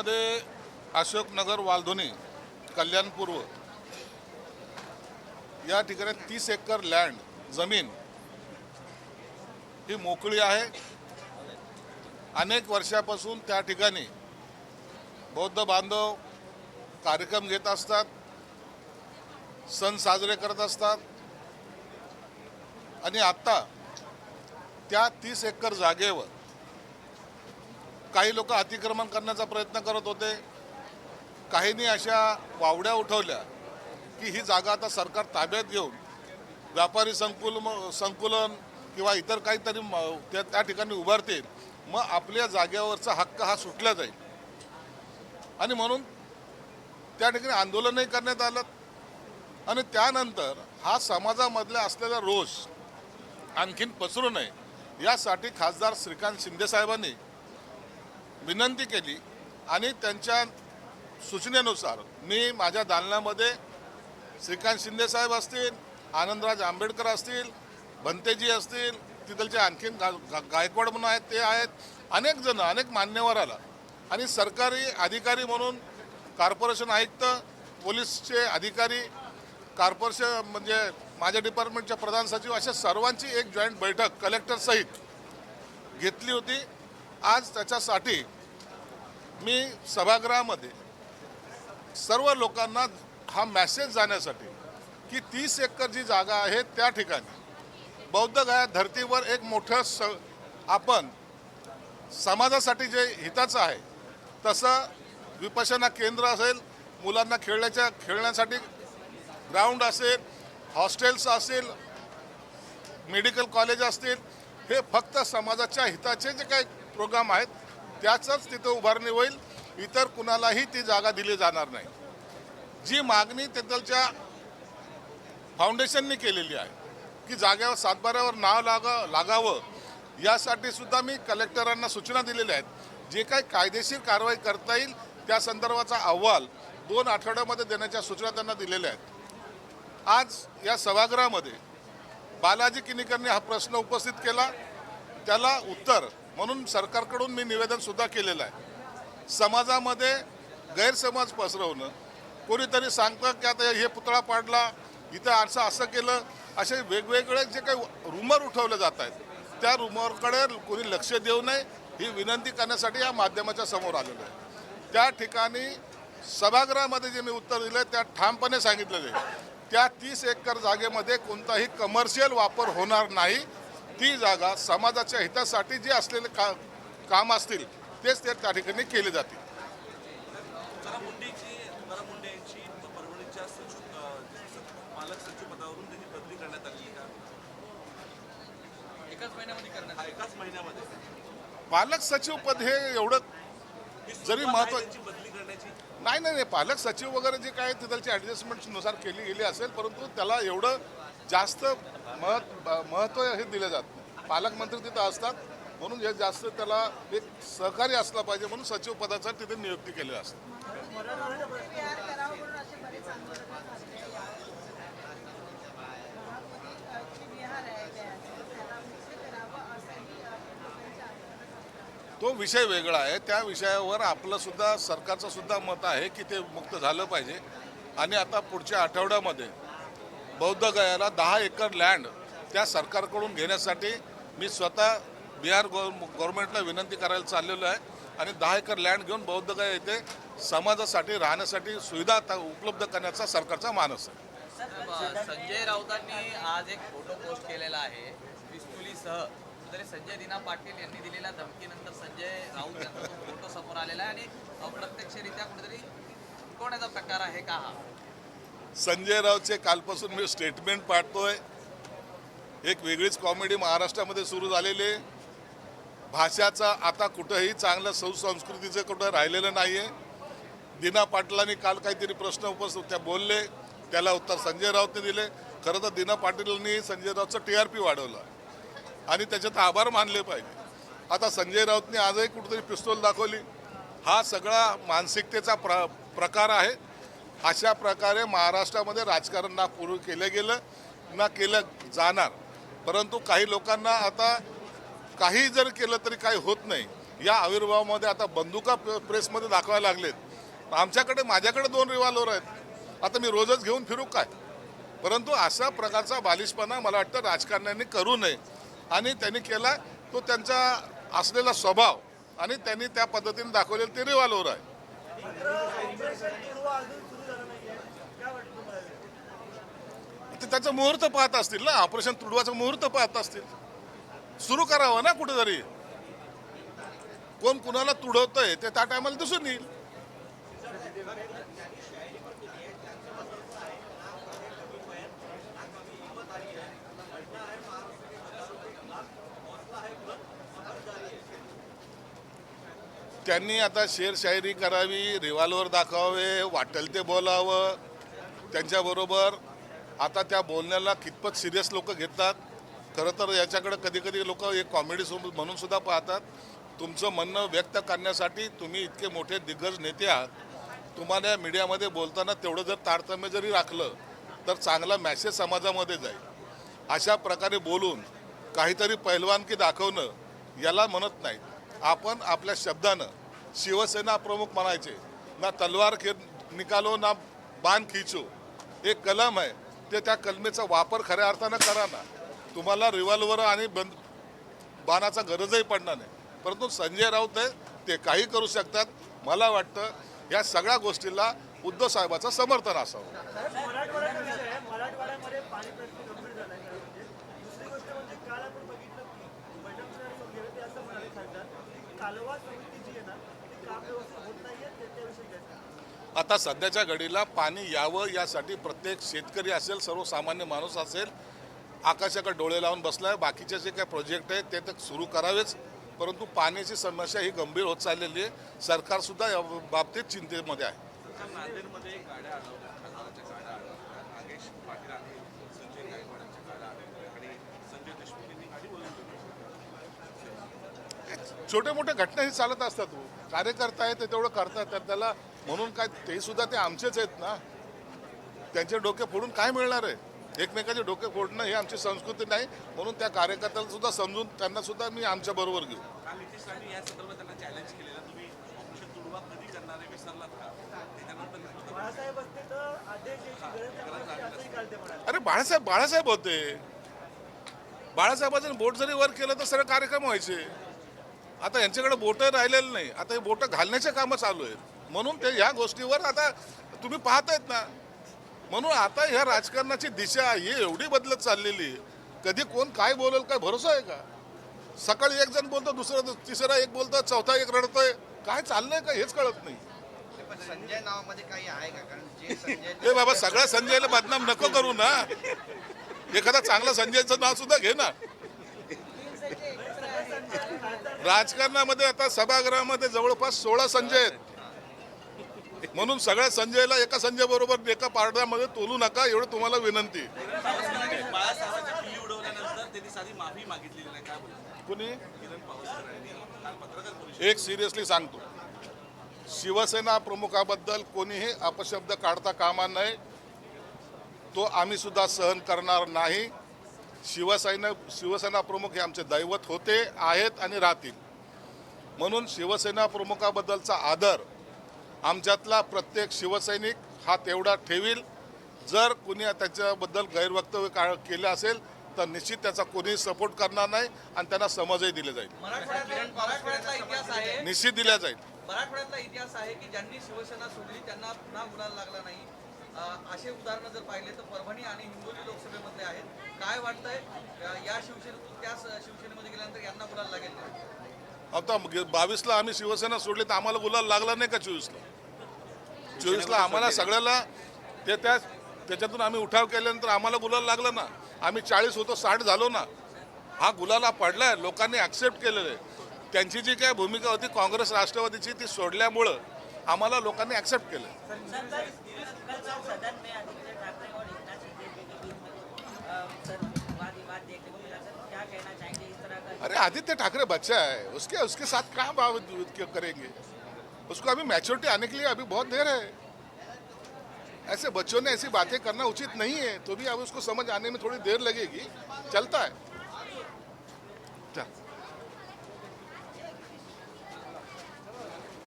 नांदेडमध्ये अशोकनगर वालधुनी कल्याणपूर्व या ठिकाणी 30 एकर लँड जमीन ही मोकळी आहे। अनेक वर्षापासून त्या ठिकाणी बौद्ध बांधव कार्यक्रम घेत असतात, सण साजरे करत असतात आणि आता त्या 30 एकर जागेवर काही लोक अतिक्रमण करण्याचा प्रयत्न करत होते। काहींनी अशा वावड्या उठवल्या की ही जागा आता सरकार ताब्यात घेऊन व्यापारी संकुलन किंवा इतर काहीतरी त्या ठिकाणी उभारतील, मग आपल्या जागेवरचा हक्क हा सुटला जाईल आणि म्हणून त्या ठिकाणी आंदोलनही करण्यात आलं। आणि त्यानंतर हा समाजामधला असलेला रोष आणखीन पसरू नये यासाठी खासदार श्रीकांत शिंदे साहेबांनी विनंती केली आणि त्यांच्या सूचनेनुसार मी माझ्या दालनामध्ये श्रीकांत शिंदे साहेब असतील, आनंदराज आंबेडकर असतील, भंतेजी असतील, तिथलचे आणखीन गायकवाड म्हणून आहेत ते आहेत, अनेक जण अनेक मान्यवर आला आणि सरकारी अधिकारी म्हणून कॉर्पोरेशन आयुक्त, पोलीसचे अधिकारी, कॉर्पोरेशन म्हणजे माझ्या डिपार्टमेंटच्या प्रधान सचिव अशा सर्वांची एक जॉईंट बैठक कलेक्टरसहित घेतली होती। आज त्याच्यासाठी मी सभागृहामध्ये सर्व लोकांना हा मेसेज जाण्यासाठी की 30 एकर जी जागा आहे त्या ठिकाणी बौद्ध गया धर्तीवर एक मोठं आपण समाजासाठी जे हिताचं आहे तसं विपश्यना केंद्र असेल, मुलांना खेळण्यासाठी ग्राउंड असेल, हॉस्टेल्स असेल, मेडिकल कॉलेज असतील, हे फक्त समाजाच्या हिताचे जे काही प्रोग्राम आहेत त्याचंच तिथं उभारणी होईल, इतर कुणालाही ती जागा दिली जाणार नाही। जी मागणी तिथलच्या फाउंडेशनने केलेली आहे की जागेवर सातबाऱ्यावर नाव लागावं यासाठी सुद्धा मी कलेक्टरांना सूचना दिलेल्या आहेत। जे काही कायदेशीर कारवाई करता येईल त्या संदर्भाचा अहवाल 2 आठवड्यामध्ये देण्याच्या सूचना त्यांना दिलेल्या आहेत। आज या सभागृहामध्ये बालाजी किनीकरने हा प्रश्न उपस्थित केला, त्याला उत्तर म्हणून सरकारकडून मी निवेदनसुद्धा केलेलं आहे। समाजामध्ये गैरसमज पसरवणं, कोणीतरी सांगतं की आता हे पुतळा पाडला, इथं असं केलं, असे वेगवेगळे जे काही रुमर उठवले जात आहेत त्या रुमरकडे कोणी लक्ष देऊ नये ही विनंती करण्यासाठी या माध्यमाच्या समोर आलेलं आहे। त्या ठिकाणी सभागृहामध्ये जे मी उत्तर दिलं त्या ठामपणे सांगितलेलं आहे, त्या 30 एकर जागेमध्ये कोणताही कमर्शियल वापर होणार नाही। ती जागा समाजाच्या हितासाठी जे असलेले काम असतील तेच त्या ठिकाणी केले जातील। पालक सचिव पद हे एवढं जरी महत्त्वाचं नाही, पालक सचिव वगैरे जे काय तिथलच्या ॲडजस्टमेंटनुसार केली गेली असेल, परंतु त्याला एवढं जास्त महत्त्व हे दिलं जात नाही। पालकमंत्री तिथं असतात म्हणून हे जास्त त्याला एक सहकारी असला पाहिजे म्हणून सचिव पदाचा तिथे नियुक्ती केली असते। तो विषय वेगळा आहे, त्या विषयावर आपलं सुद्धा सरकारचं सुद्धा मत आहे की ते मुक्त झालं पाहिजे। आणि आता पुढच्या आठवड्यामध्ये बौद्ध गयाला 10 एकर लँड त्या सरकारकडून घेण्यासाठी मी स्वतः बिहार गव्हर्नमेंटला विनंती करायला चाललेलो आहे आणि 10 एकर लँड घेऊन बौद्ध गया येथे समाजासाठी राहण्यासाठी सुविधा उपलब्ध करण्याचा सरकारचा मानस आहे। संजय राऊतांनी आज एक फोटो पोस्ट केलेला आहे पिस्तुलीसह, तरी संजय दिना पाटील यांनी दिलेल्या धमकीनंतर संजय राऊत यांचा फोटो समोर आलेला आहे आणि अप्रत्यक्षरित्या कुठेतरी कोणाचा प्रकार आहे का हा? संजय राऊतचे कालपासून मी स्टेटमेंट पाहतोय, एक वेगळीच कॉमेडी महाराष्ट्रामध्ये सुरू झालेली। भाषाचा आता कुठंही चांगलं सुसंस्कृतीचं कुठं राहिलेलं नाही आहे। दिना पाटलांनी काल काहीतरी प्रश्न उपस्थित त्या बोलले, त्याला उत्तर संजय राऊतने दिले। खरं तर दिना पाटीलांनी संजय राऊतचं TRP वाढवलं आणि त्याच्यात आभार मानले पाहिजे। आता संजय राऊतने आजही कुठेतरी पिस्तूल दाखवली, हा सगळा मानसिकतेचा प्रकार आहे। अशा प्रकारे महाराष्ट्रामध्ये राजकारण ना पूर्वी केलं गेलं ना केलं जाणार, परंतु काही लोकांना आता काही जर केलं तरी काही होत नाही या आविर्भावामध्ये आता बंदुका प्रेसमध्ये दाखवायला लागलेत. माझ्याकडे 2 रिव्हॉल्वर आहेत. आता मी रोजच घेऊन फिरू काय? परंतु अशा प्रकारचा बालिशपणा मला वाटतं राजकारण्यांनी करू नये, आणि त्यांनी केला तो त्यांचा असलेला स्वभाव, आणि त्यांनी त्या पद्धतीने दाखवलेलं ते रिव्हॉल्वर आहे. ते त्याचं मुहूर्त पाहत असतील ना, ऑपरेशन तुडवाचं मुहूर्त पाहत असतील. सुरू करावं ना कुठेतरी. कोण कुणाला तुडवतंय ते त्या टायमाला दिसून येईल. त्यांनी आता शेरशायरी करावी, रिव्हॉल्वर दाखवावे, वाटेल ते बोलावं. त्यांच्याबरोबर आता त्या बोलण्याला कितपत सिरियस लोक घेतात. खरं तर याच्याकडे कधी कधी लोक एक कॉमेडी म्हणून सुद्धा पाहतात. तुमचं म्हणणं व्यक्त करण्यासाठी तुम्ही इतके मोठे दिग्गज नेते आहात. तुम्हाला मीडियामध्ये बोलताना तेवढं जर तारतम्य जरी राखलं तर चांगला मॅसेज समाजामध्ये जाईल. अशा प्रकारे बोलून काहीतरी पैलवानकी दाखवणं याला म्हणत नाही. आपण आपल्या शब्दानं शिवसेना प्रमुख म्हणायचे ना, तलवार निकालो ना बाण खिचो. एक कलम आहे, ते त्या कलमेचा वापर खऱ्या अर्थानं करा ना. तुम्हाला रिव्हॉल्वर आणि बाणाचा गरजही पडणार नाही. परंतु संजय राऊत आहे, ते काही करू शकतात. मला वाटतं या सगळ्या गोष्टीला उद्धव साहेबांचं समर्थन असावं. मराठवाड्यामध्ये पाणी प्रश्न गंभीर झाला आहे. दुसरी गोष्ट म्हणजे काल आपण बघितलं की बजावणारे वगैरे ते असं म्हणाले खासदार की कालवा समिती जी आहे ना ती काम व्यवस्थित होत नाहीये, त्याच्याविषयी काय सांगा? आता सध्याच्या घडीला पाणी यावं यासाठी प्रत्येक शेतकरी असेल, सर्वसामान्य माणूस असेल, आकाशाकडे डोळे लावून बसलाय. बाकीचे जे काही प्रोजेक्ट आहेत ते तर सुरू करावेच, परंतु पाण्याची समस्या ही गंभीर होत चाललेली आहे. सरकारसुद्धा या बाबतीत चिंतेमध्ये आहे. नांदेडमध्ये गाड्या अडवल्या, खासदारांच्या गाड्या अडवल्या. नागेश पाटील आणि संजय गायकवाडांच्या गाड्या अडवल्या आणि संजय देशमुख यांनी गाडी वळवली. छोटे मोठे घटना ही चालत असतात. कार्यकर्ता आहे ते तेवढं करतात, तर त्याला म्हणून काय, ते सुद्धा ते आमचेच आहेत ना. त्यांचे डोके फोडून काय मिळणार आहे? एकमेकाचे डोके फोडणं ही आमची संस्कृती नाही. म्हणून त्या कार्यकर्त्याला सुद्धा समजून त्यांना सुद्धा मी आमच्या बरोबर घेऊ. काल नितीश राणे या संदर्भात त्यांना चॅलेंज केलेलं, तुम्ही ऑपरेशन तुडवा कधी करणार आहे विसरलात का? त्याच्यानंतर बाळासाहेब असते तर आदेश द्यायची गरज नाही असंही काल ते म्हणाले. अरे बाळासाहेब होते. बाळासाहेबांचं बोट जरी वर केलं तर सगळे कार्यक्रम व्हायचे. आता यांच्याकडे बोटं राहिलेलं नाही. आता हे बोटं घालण्याचे कामं चालू आहेत. म्हणून ते ह्या गोष्टीवर आता तुम्ही पाहतायत ना. म्हणून आता ह्या राजकारणाची दिशा ही एवढी बदलत चाललेली आहे. कधी कोण काय बोलेल काय भरोसा आहे का? सकाळी एक जण बोलतो, दुसरा तिसरा एक बोलतो, चौथा एक रडतोय. काय चाललंय का हेच कळत नाही. पण संजय नावामध्ये काही आहे का? कारण जे संजय हे बाबा, सगळ्या संजयला बदनाम नको करू ना. एखादा चांगला संजयचं नाव सुद्धा घे ना. राजकारणामध्ये आता सभागृहामध्ये जवळपास 16 संजय आहेत. म्हणून सगळ्या संजयला एका संजय बरोबर एका पारड्यामध्ये तोलू नका, एवढं तुम्हाला विनंती. बाळासाहेबांची किल्ली उडवल्यानंतर त्यांनी साधी माफी मागितलेली नाही, काय बोलतो कुणी किरण पावसकर यांनी काल पत्रकार परिषद. एक सिरियसली सांगतो, शिवसेना प्रमुखाबद्दल कोणीही अपशब्द काढता कामा नये. तो आम्ही सुद्धा सहन करणार नाही. शिवसेना प्रमुख हे आमचे दैवत होते, आहेत आणि राहतील. म्हणून शिवसेना प्रमुखाबद्दलचा आदर आमच्यातला प्रत्येक शिवसैनिक हा तेवढा ठेवील. जर कुणी त्याच्याबद्दल गैरवक्तव्य केलं असेल तर निश्चित त्याचा कोणीही सपोर्ट करणार नाही आणि त्यांना समजही दिले जाईल. मराठवाड्यातला इतिहास आहे, निश्चित दिल्या जाईल. मराठवाड्यातला इतिहास आहे की ज्यांनी शिवसेना सोडली त्यांना पुन्हा गुलाल लागला नाही. असे उदाहरणं जर पाहिले तर परभणी आणि हिंगोली लोकसभेमधले आहेत. काय वाटतंय या शिवसेनेतून त्या शिवसेनेमध्ये गेल्यानंतर यांना गुलाल लागेल का? आता 22ला आम्ही शिवसेना सोडली तर आम्हाला गुलाल लागला नाही का? 24ला आम्हाला सगळ्याला त्याच्यातून आम्ही उठाव केल्यानंतर आम्हाला गुलाल लागला ना. आम्ही 40 होतो 60 झालो ना. हा गुलाला पडलाय, लोकांनी ॲक्सेप्ट केलेलं आहे. त्यांची जी काय भूमिका होती काँग्रेस राष्ट्रवादीची ती सोडल्यामुळं आम्हाला लोकांनी ॲक्सेप्ट केलं. अरे आदित्य ठाकरे बच्चा है, उसके साथ क्या बात करेंगे? उसको अभी मैच्योरिटी आने के लिए अभी बहुत देर है. ऐसे बच्चों ने ऐसी बातें करना उचित नहीं है. तो भी अब उसको समझ आने में थोड़ी देर लगेगी. चलता है.